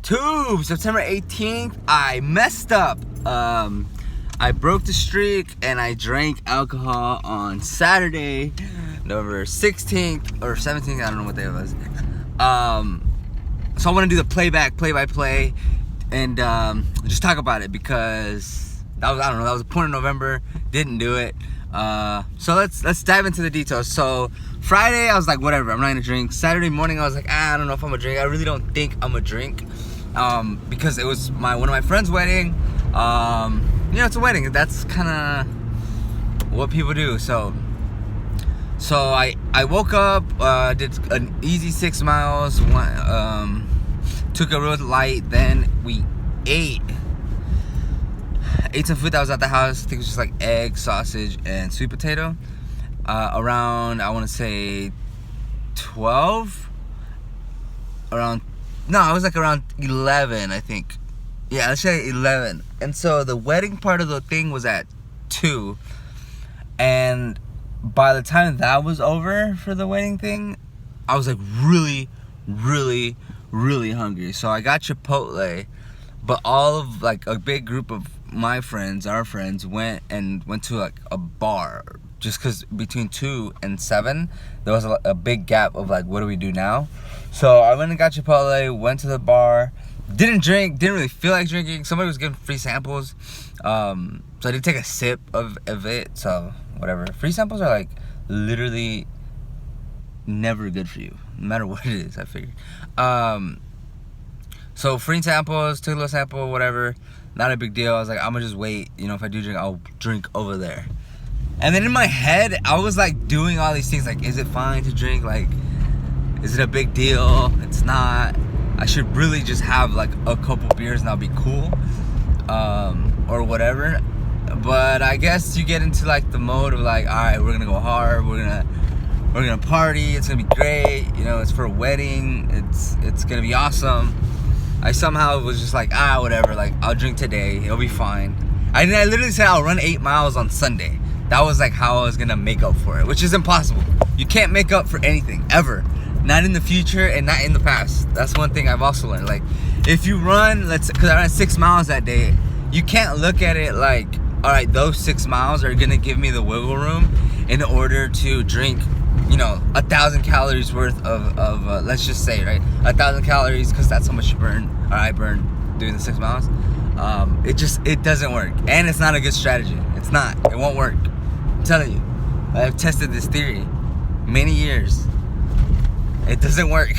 YouTube, September 18th, I messed up. I broke the streak and I drank alcohol on Saturday, November 16th or 17th, I don't know what day it was. So I want to do the play-by-play, and just talk about it because that was a point in November. Didn't do it. So let's dive into the details. So Friday I was like, whatever, I'm not gonna drink. Saturday morning I was like, I don't know if I'm gonna drink. I really don't think I'm gonna drink, because it was one of my friends' wedding. It's a wedding. That's kind of what people do. So I woke up, did an easy 6 miles, took a real light, then we ate some food that was at the house. I think it was just like egg, sausage, and sweet potato. Around, I want to say 12. It was like around 11, I think. Yeah, let's say 11. And so the wedding part of the thing was at 2. And by the time that was over for the wedding thing, I was like really, really, really hungry. So I got Chipotle, but all of like a big group of my friends, our friends, went to like a bar, just because between 2 and 7 there was a big gap of like, what do we do now? So I went and got Chipotle, went to the bar, didn't drink, didn't really feel like drinking. Somebody was giving free samples, so I did take a sip of it. So whatever, free samples are like literally never good for you, no matter what it is, I figured. So free samples, took a little sample, whatever, not a big deal. I was like, I'm gonna just wait, if I do drink, I'll drink over there. And then in my head, I was like doing all these things, like, is it fine to drink? Like, is it a big deal? It's not. I should really just have like a couple beers and I'll be cool, or whatever. But I guess you get into like the mode of like, all right, we're gonna go hard, we're gonna party, it's gonna be great, it's for a wedding, it's gonna be awesome. I somehow was just like, whatever, like, I'll drink today, it'll be fine. I literally said I'll run 8 miles on Sunday. That was like how I was gonna make up for it, which is impossible. You can't make up for anything, ever. Not in the future and not in the past. That's one thing I've also learned. Like, if you run, because I ran 6 miles that day, you can't look at it like, all right, those 6 miles are gonna give me the wiggle room in order to drink, 1,000 calories worth of let's just say, right, 1,000 calories, because that's how much you burn, or I burn doing the 6 miles. It doesn't work, and it's not a good strategy. It's not. It won't work. I'm telling you. I've tested this theory many years. It doesn't work.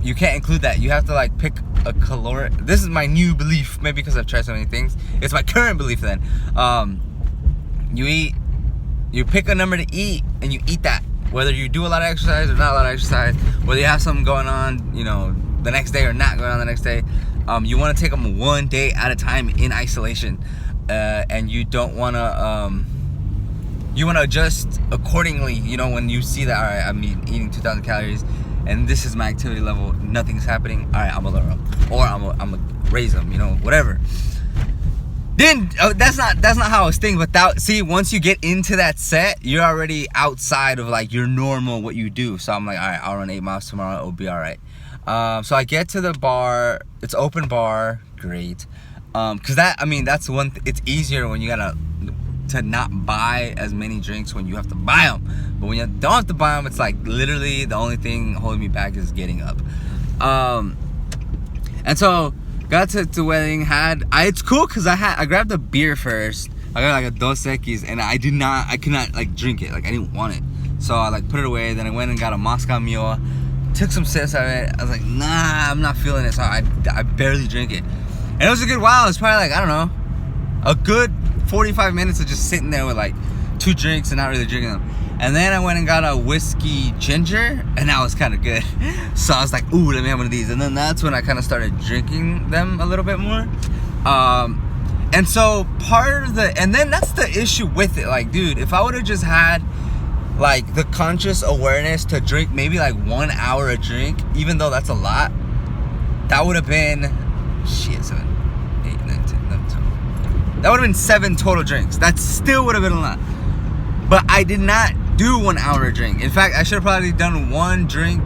You can't include that. You have to like pick a caloric. This is my new belief, maybe because I've tried so many things. It's my current belief then. You pick a number to eat and you eat that. Whether you do a lot of exercise or not a lot of exercise, whether you have something going on, the next day or not going on the next day, you want to take them one day at a time in isolation, and you don't want to. You want to adjust accordingly, when you see that, all right, I'm eating 2,000 calories and this is my activity level, nothing's happening, all right, I'm going to lower them, or I'm going to raise them, whatever. Then, that's not how I was thinking, but once you get into that set, you're already outside of like your normal, what you do. So I'm like, all right, I'll run 8 miles tomorrow, it'll be all right. So I get to the bar, it's open bar, great. Because that's one, it's easier when you gotta to not buy as many drinks when you have to buy them. But when you don't have to buy them, it's like literally the only thing holding me back is getting up. And so got to the wedding, it's cool because I grabbed a beer first. I got like a Dos Equis, and I could not like drink it, like I didn't want it. So I like put it away, then I went and got a Moscow Mule, took some sips of it. I was like, nah, I'm not feeling it, so I barely drink it. And it was a good while. It was probably like, I don't know, a good 45 minutes of just sitting there with like 2 drinks and not really drinking them. And then I went and got a whiskey ginger, and that was kind of good. So I was like, ooh, let me have one of these. And then that's when I kind of started drinking them a little bit more. And so and then that's the issue with it. Like, dude, if I would have just had like the conscious awareness to drink maybe like 1 hour a drink, even though that's a lot, that would have been, 7, 8, 9, 10, 11, 12. That would have been 7 total drinks. That still would have been a lot. But I did not do 1 hour a drink. In fact, I should have probably done 1 drink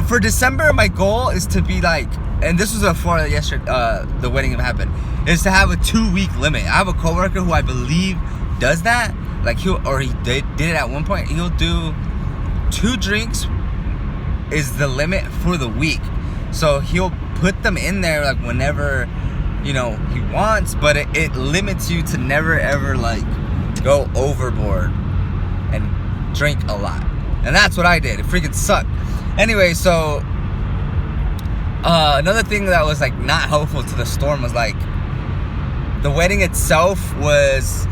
for December, my goal is to be like, and this was before the wedding happened, is to have a 2-week limit. I have a coworker who I believe does that. Like he did it at one point. He'll do 2 drinks is the limit for the week. So he'll put them in there like whenever, you know, he wants, but it limits you to never ever like go overboard and drink a lot. And that's what I did. It freaking sucked. Anyway, so another thing that was like not helpful to the storm was like the wedding itself was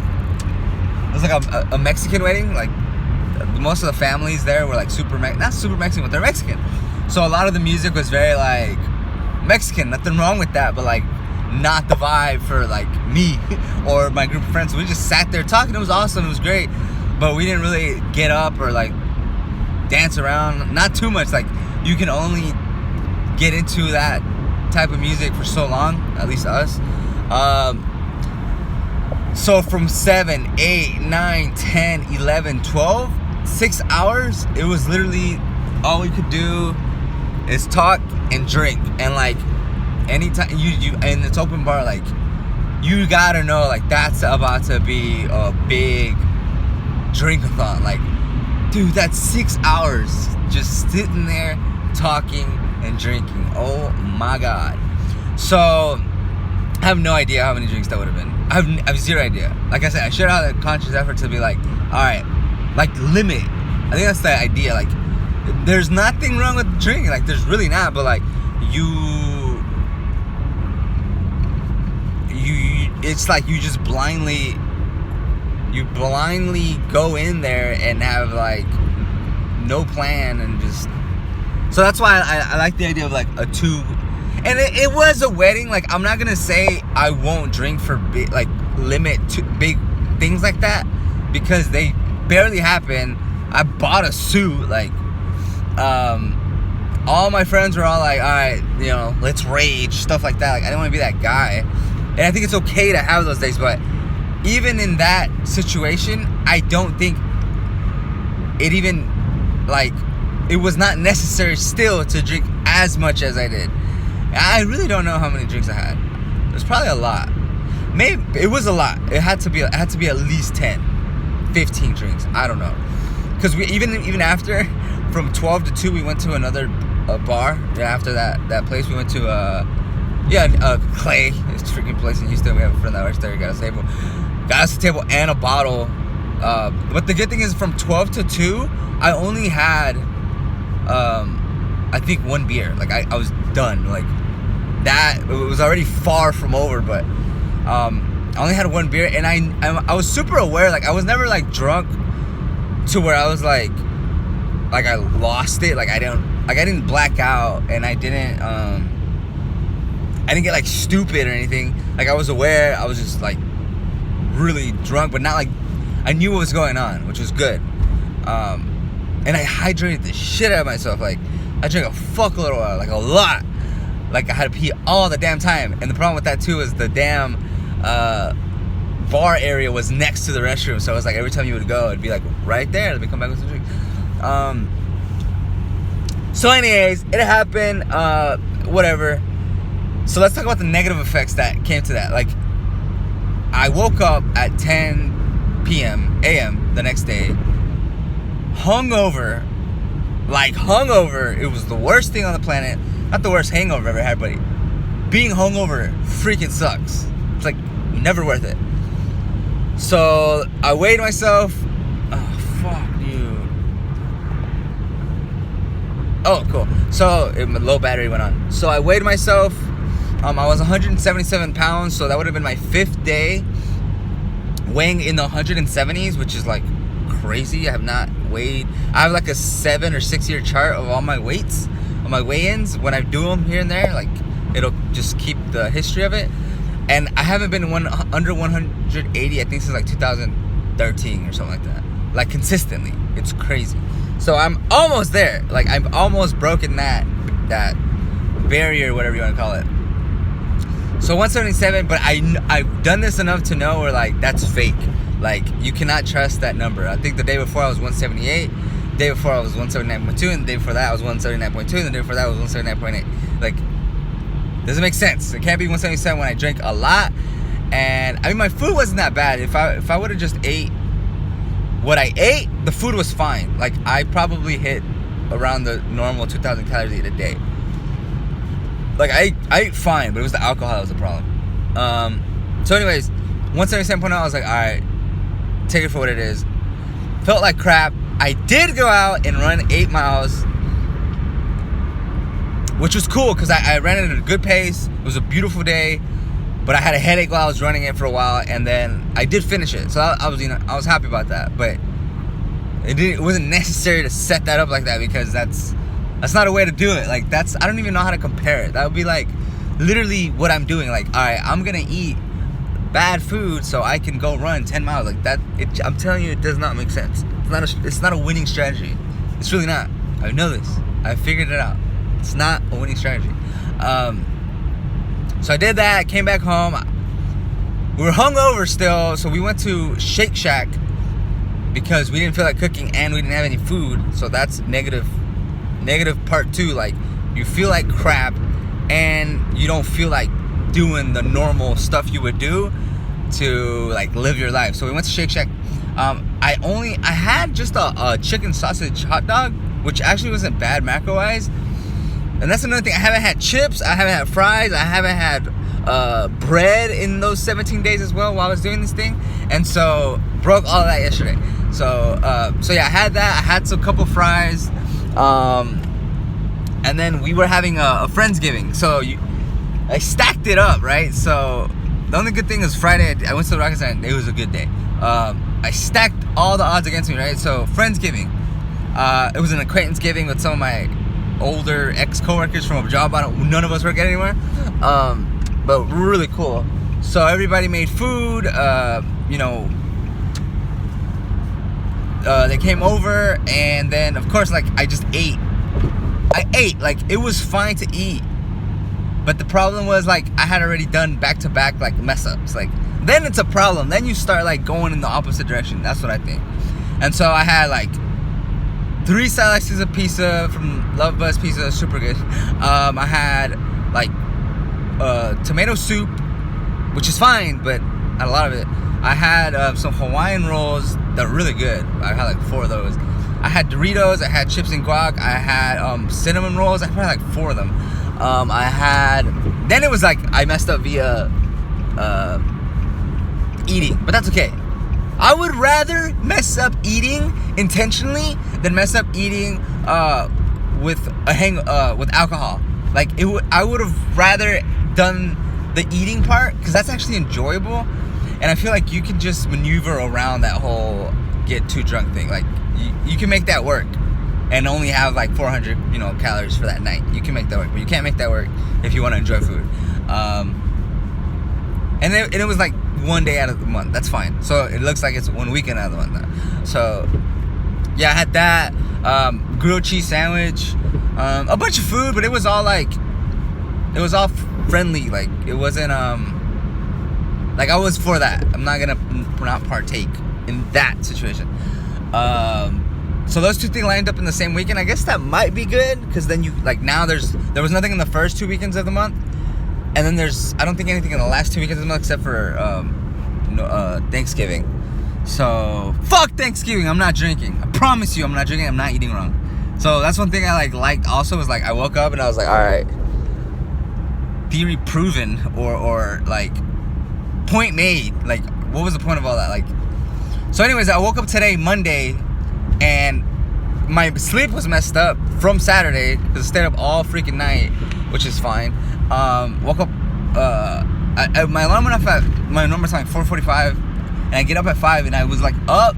like a Mexican wedding. Like most of the families there were like not super Mexican, but they're Mexican. So a lot of the music was very like Mexican. Nothing wrong with that, but like not the vibe for like me or my group of friends. We just sat there talking. It was awesome. It was great, but we didn't really get up or like dance around. Not too much. Like you can only get into that type of music for so long, at least us. So from 7, 8, 9, 10, 11, 12, 6 hours, it was literally all we could do is talk and drink. And like anytime you and it's open bar, like you gotta know like that's about to be a big drink-a-thon. Like, dude, that's 6 hours just sitting there talking and drinking. Oh my god. So I have no idea how many drinks that would have been. I have zero idea. Like I said, I should have had a conscious effort to be like, alright, like limit. I think that's the idea. Like there's nothing wrong with drinking. Like there's really not, but like it's like you just blindly go in there and have like no plan and just. So that's why I like the idea of like a 2. And it was a wedding. Like I'm not gonna say I won't drink for big, like limit to big things like that, because they barely happen. I bought a suit. Like all my friends were all like, all right, you know, let's rage, stuff like that. Like I didn't want to be that guy. And I think it's okay to have those days, but even in that situation, I don't think it even like it was not necessary still to drink as much as I did. I really don't know how many drinks I had. It was probably a lot. Maybe it was a lot. It had to be at least 10, 15 drinks. I don't know. Because we even after, from 12 to 2, we went to another bar. Yeah, after that place, we went to Clay. It's a freaking place in Houston. We have a friend that works there. Got us a table and a bottle. But the good thing is, from 12 to 2, I only had I think 1 beer. Like I was done. Like that, it was already far from over, but I only had 1 beer, and I was super aware. Like I was never like drunk to where I was like I lost it. Like I didn't black out, and I didn't get like stupid or anything. Like I was aware. I was just like really drunk, but not like I knew what was going on, which was good. And I hydrated the shit out of myself. Like I drank a fuckload of water, like a lot. Like I had to pee all the damn time. And the problem with that too is the damn bar area was next to the restroom. So it was like every time you would go, it'd be like right there. Let me come back with some drink. So anyways, it happened. Whatever. So let's talk about the negative effects that came to that. Like I woke up at 10 a.m. the next day, hungover. It was the worst thing on the planet. Not the worst hangover I've ever had, but being hungover freaking sucks. It's like never worth it. So I weighed myself. Oh fuck, dude. Oh cool. So my low battery went on. So I weighed myself. I was 177 pounds, so that would have been my 5th day weighing in the 170s, which is like crazy. I have not weighed. I have like a 7 or 6 year chart of all my weights, on my weigh-ins. When I do them here and there, like it'll just keep the history of it. And I haven't been under 180, I think, since like 2013 or something like that. Like consistently. It's crazy. So I'm almost there. Like I've almost broken that barrier, whatever you want to call it. So 177, but I've done this enough to know where like that's fake. Like you cannot trust that number. I think the day before I was 178. day before I was 179.2, and the day before that I was 179.2, and the day before that I was 179.8. Like, doesn't make sense. It can't be 177 when I drink a lot. And I mean, my food wasn't that bad. If I would have just ate what I ate, the food was fine. Like, I probably hit around the normal 2,000 calories a day. Like, I ate fine, but it was the alcohol that was the problem. So anyways, 177.0, I was like, alright, take it for what it is. Felt like crap. I did go out and run 8 miles, which was cool because I ran it at a good pace. It was a beautiful day, but I had a headache while I was running it for a while, and then I did finish it. So I was happy about that, but it wasn't necessary to set that up like that, because that's not a way to do it. Like, I don't even know how to compare it. That would be like literally what I'm doing. Like, all right, I'm gonna eat bad food so I can go run 10 miles. Like that, I'm telling you, it does not make sense. It's not a winning strategy. It's really not. I know this. I figured it out. It's not a winning strategy. So I did that. Came back home. We were hungover still, so we went to Shake Shack because we didn't feel like cooking and we didn't have any food. So that's negative part 2. Like, you feel like crap and you don't feel like doing the normal stuff you would do to like live your life. So we went to Shake Shack. I had just a chicken sausage hot dog, which actually wasn't bad macro wise. And that's another thing. I haven't had chips. I haven't had fries. I haven't had bread in those 17 days as well while I was doing this thing. And so broke all of that yesterday. So yeah, I had that. I had a couple fries. And then we were having a Friendsgiving. So I stacked it up, right? So the only good thing is Friday, I went to the Rocket Center. It was a good day. I stacked all the odds against me, right? So Friendsgiving. It was an acquaintance giving with some of my older ex-coworkers from a job none of us work at anymore. But really cool. So everybody made food. They came over, and then of course, like, I just ate. I ate. Like, it was fine to eat. But the problem was, like, I had already done back-to-back, like, mess-ups. Like, then it's a problem. Then you start, like, going in the opposite direction. That's what I think. And so I had, like, 3 slices of pizza from Love Buzz Pizza. Super good. I had, like, tomato soup, which is fine, but not a lot of it. I had some Hawaiian rolls that are really good. I had, like, 4 of those. I had Doritos. I had chips and guac. I had cinnamon rolls. I had, like, 4 of them. Then it was like I messed up via eating, but that's okay. I would rather mess up eating intentionally than mess up eating with alcohol. Like, I would have rather done the eating part, because that's actually enjoyable, and I feel like you can just maneuver around that whole get too drunk thing. Like, you can make that work and only have like 400 calories for that night. You can make that work, but you can't make that work if you want to enjoy food. And it was like 1 day out of the month. That's fine. So it looks like it's 1 weekend out of the month now. So yeah, I had that grilled cheese sandwich, a bunch of food, but it was all friendly. Like, it wasn't like, I was for that. I'm not gonna not partake in that situation. So those 2 things lined up in the same weekend. I guess that might be good, because then now there was nothing in the first 2 weekends of the month, and then I don't think anything in the last 2 weekends of the month except for Thanksgiving. So fuck Thanksgiving. I'm not drinking. I promise you, I'm not drinking. I'm not eating wrong. So that's one thing I liked also, was like, I woke up and I was like, all right, theory proven, or like, point made. Like, what was the point of all that? Like, so anyways, I woke up today, Monday, and my sleep was messed up from Saturday because I stayed up all freaking night, which is fine. Woke up, my alarm went off at my normal time, 4:45, and I get up at 5, and I was like up,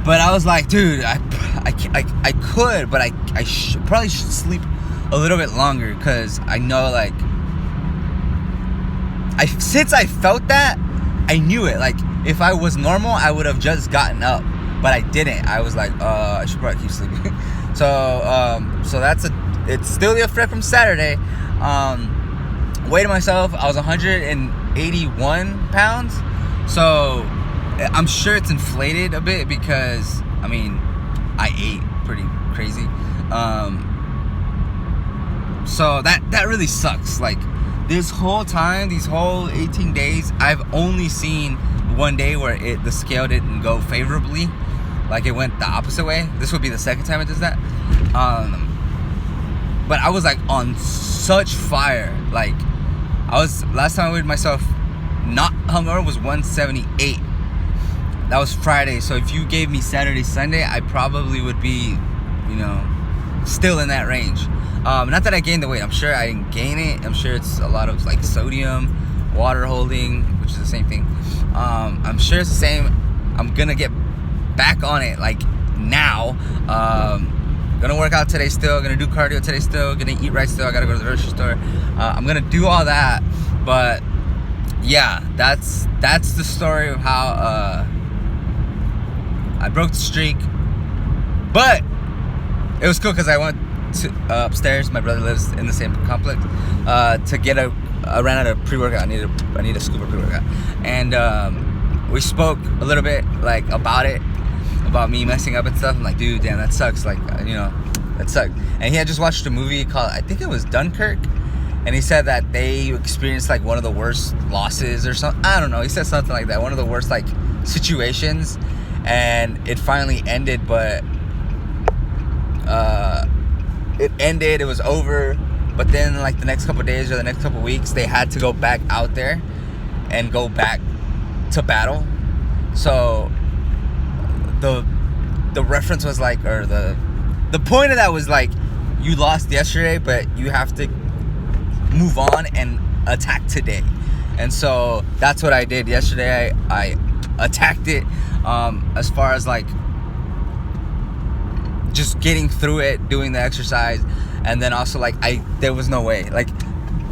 but I was like, dude, I could, but I probably should sleep a little bit longer, because I know, like, since I felt that, I knew it. Like, if I was normal, I would have just gotten up. But I didn't. I was like, I should probably keep sleeping. So it's still the effect from Saturday. Weighed myself, I was 181 pounds. So I'm sure it's inflated a bit, because, I mean, I ate pretty crazy. So that really sucks. Like this whole time, these whole 18 days, I've only seen one day where the scale didn't go favorably. Like it went the opposite way. This would be the second time it does that. But I was like on such fire. Like last time I weighed myself not hungover was 178. That was Friday. So if you gave me Saturday, Sunday, I probably would be, still in that range. Not that I gained the weight. I'm sure I didn't gain it. I'm sure it's a lot of like sodium, water holding, which is the same thing. I'm sure it's the same. I'm gonna get back on it like now. Gonna work out today still. Gonna do cardio today still. Gonna eat right still. I gotta go to the grocery store. I'm gonna do all that. But yeah, that's the story of how I broke the streak. But it was cool because I went to upstairs. My brother lives in the same complex. To get I ran out of pre-workout. I need a scuba pre-workout, and we spoke a little bit like about me messing up and stuff. I'm like, dude, damn, that sucks. Like, that sucked. And he had just watched a movie called, I think it was Dunkirk, and he said that they experienced like one of the worst losses or something. I don't know. He said something like that. One of the worst like situations, and it finally ended, but it ended. It was over. But then like the next couple of days or the next couple of weeks, they had to go back out there and go back to battle. So the reference was like, or the point of that was like, you lost yesterday, but you have to move on and attack today. And so that's what I did yesterday. I attacked it, as far as like just getting through it, doing the exercise, and then also like there was no way. Like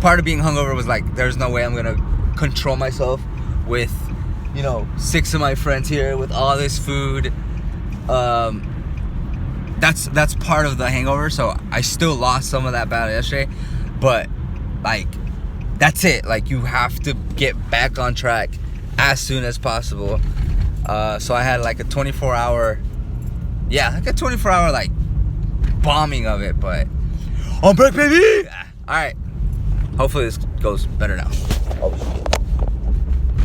part of being hungover was like, there's no way I'm gonna control myself with 6 of my friends here with all this food. That's part of the hangover. So I still lost some of that battle yesterday, but like that's it. Like you have to get back on track as soon as possible. So I had like a 24-hour like bombing of it, but I'm back, baby. All right, hopefully this goes better now.